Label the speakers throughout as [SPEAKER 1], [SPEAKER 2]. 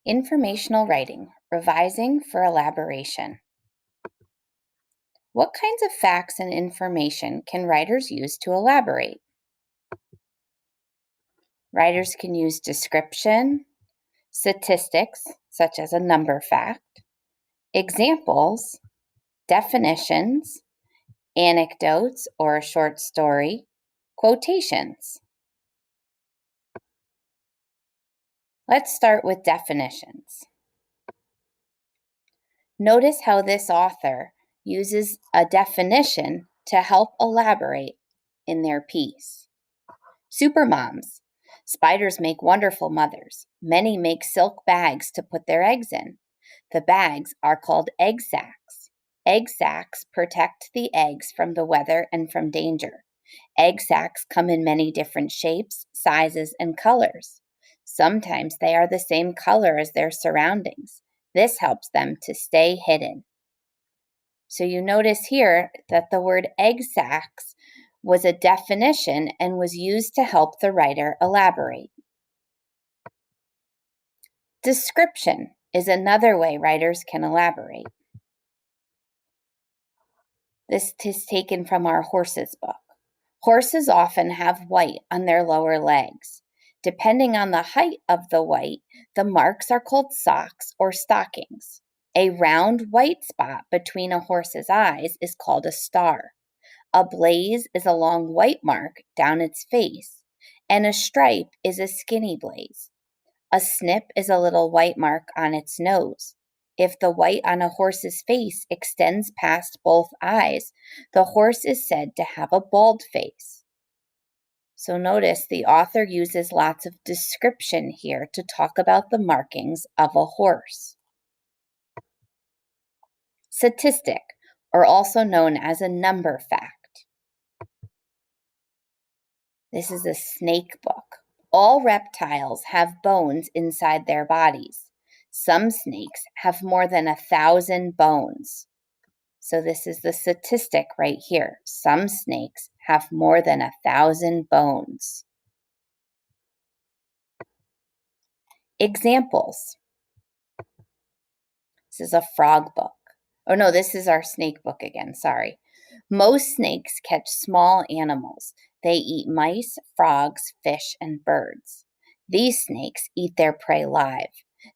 [SPEAKER 1] Informational writing, revising for elaboration. What kinds of facts and information can writers use to elaborate? Writers can use description, statistics, such as a number fact, examples, definitions, anecdotes or a short story, quotations. Let's start with definitions. Notice how this author uses a definition to help elaborate in their piece. Supermoms. Spiders make wonderful mothers. Many make silk bags to put their eggs in. The bags are called egg sacs. Egg sacs protect the eggs from the weather and from danger. Egg sacs come in many different shapes, sizes, and colors. Sometimes they are the same color as their surroundings. This helps them to stay hidden. So you notice here that the word egg sacs was a definition and was used to help the writer elaborate. Description is another way writers can elaborate. This is taken from our horses book. Horses often have white on their lower legs. Depending on the height of the white, the marks are called socks or stockings. A round white spot between a horse's eyes is called a star. A blaze is a long white mark down its face, and a stripe is a skinny blaze. A snip is a little white mark on its nose. If the white on a horse's face extends past both eyes, the horse is said to have a bald face. So notice the author uses lots of description here to talk about the markings of a horse. Statistic, or also known as a number fact. This is a snake book. All reptiles have bones inside their bodies. Some snakes have more than 1,000 bones. So this is the statistic right here. Some snakes have more than 1,000 bones. Examples. This is a frog book. Oh no, this is our snake book again, sorry. Most snakes catch small animals. They eat mice, frogs, fish, and birds. These snakes eat their prey live.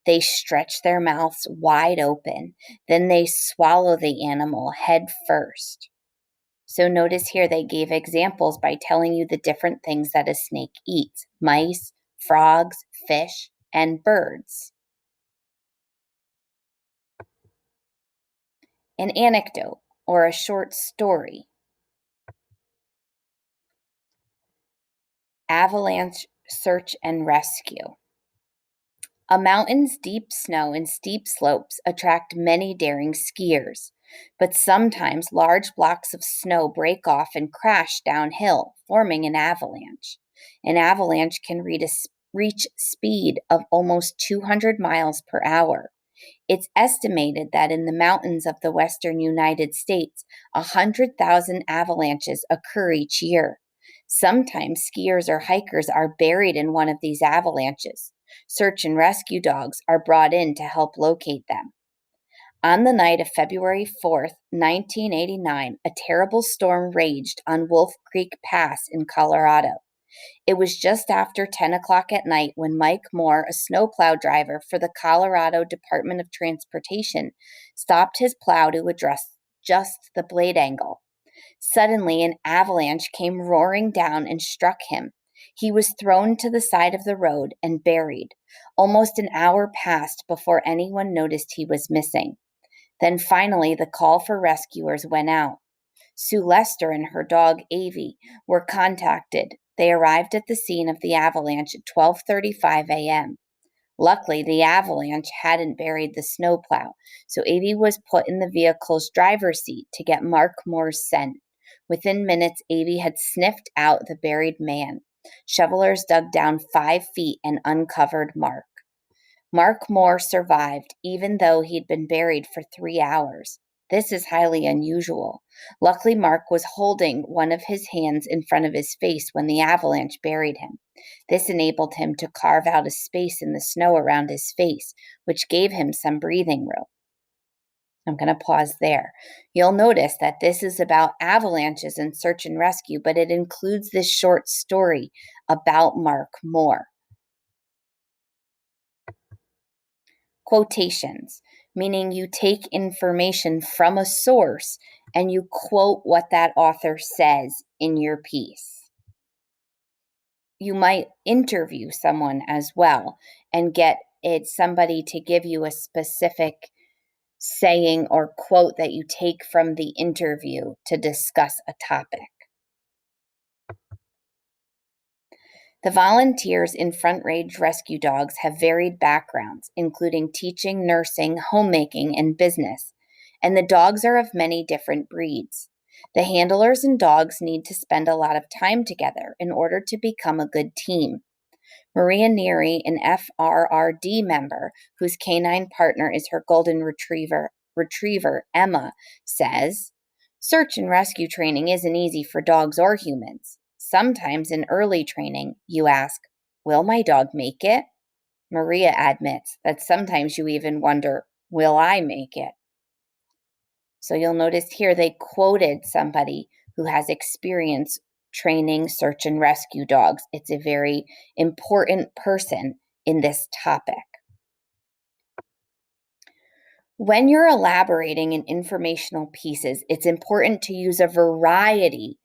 [SPEAKER 1] They stretch their mouths wide open, then they swallow the animal head first. So notice here they gave examples by telling you the different things that a snake eats: mice, frogs, fish, and birds. An anecdote, or a short story. Avalanche search and rescue. A mountain's deep snow and steep slopes attract many daring skiers, but sometimes large blocks of snow break off and crash downhill, forming an avalanche. An avalanche can reach speed of almost 200 miles per hour. It's estimated that in the mountains of the western United States, 100,000 avalanches occur each year. Sometimes skiers or hikers are buried in one of these avalanches. Search and rescue dogs are brought in to help locate them. On the night of February 4th, 1989, a terrible storm raged on Wolf Creek Pass in Colorado. It was just after 10 o'clock at night when Mike Moore, a snowplow driver for the Colorado Department of Transportation, stopped his plow to adjust the blade angle. Suddenly, an avalanche came roaring down and struck him. He was thrown to the side of the road and buried. Almost an hour passed before anyone noticed he was missing. Then finally, the call for rescuers went out. Sue Lester and her dog, Avie, were contacted. They arrived at the scene of the avalanche at 12:35 a.m. Luckily, the avalanche hadn't buried the snowplow, so Avie was put in the vehicle's driver's seat to get Mark Moore's scent. Within minutes, Avie had sniffed out the buried man. Shovelers dug down 5 feet and uncovered Mark. Mark Moore survived, even though he'd been buried for 3 hours. This is highly unusual. Luckily, Mark was holding one of his hands in front of his face when the avalanche buried him. This enabled him to carve out a space in the snow around his face, which gave him some breathing room. I'm going to pause there. You'll notice that this is about avalanches and search and rescue, but it includes this short story about Mark Moore. Quotations, meaning you take information from a source and you quote what that author says in your piece. You might interview someone as well and get somebody to give you a specific saying or quote that you take from the interview to discuss a topic. The volunteers in Front Range Rescue Dogs have varied backgrounds, including teaching, nursing, homemaking, and business, and the dogs are of many different breeds. The handlers and dogs need to spend a lot of time together in order to become a good team. Maria Neary, an FRRD member whose canine partner is her golden retriever Emma, says, "Search and rescue training isn't easy for dogs or humans. Sometimes in early training, you ask, 'Will my dog make it?' Maria admits that sometimes you even wonder, 'Will I make it?'" So you'll notice here they quoted somebody who has experience training search and rescue dogs. It's a very important person in this topic. When you're elaborating in informational pieces, it's important to use a variety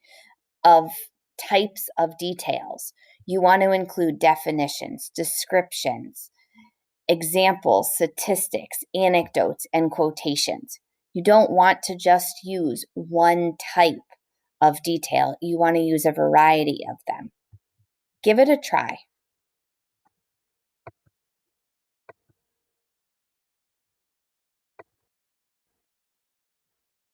[SPEAKER 1] of types of details. You want to include definitions, descriptions, examples, statistics, anecdotes, and quotations. You don't want to just use one type of detail. You want to use a variety of them. Give it a try.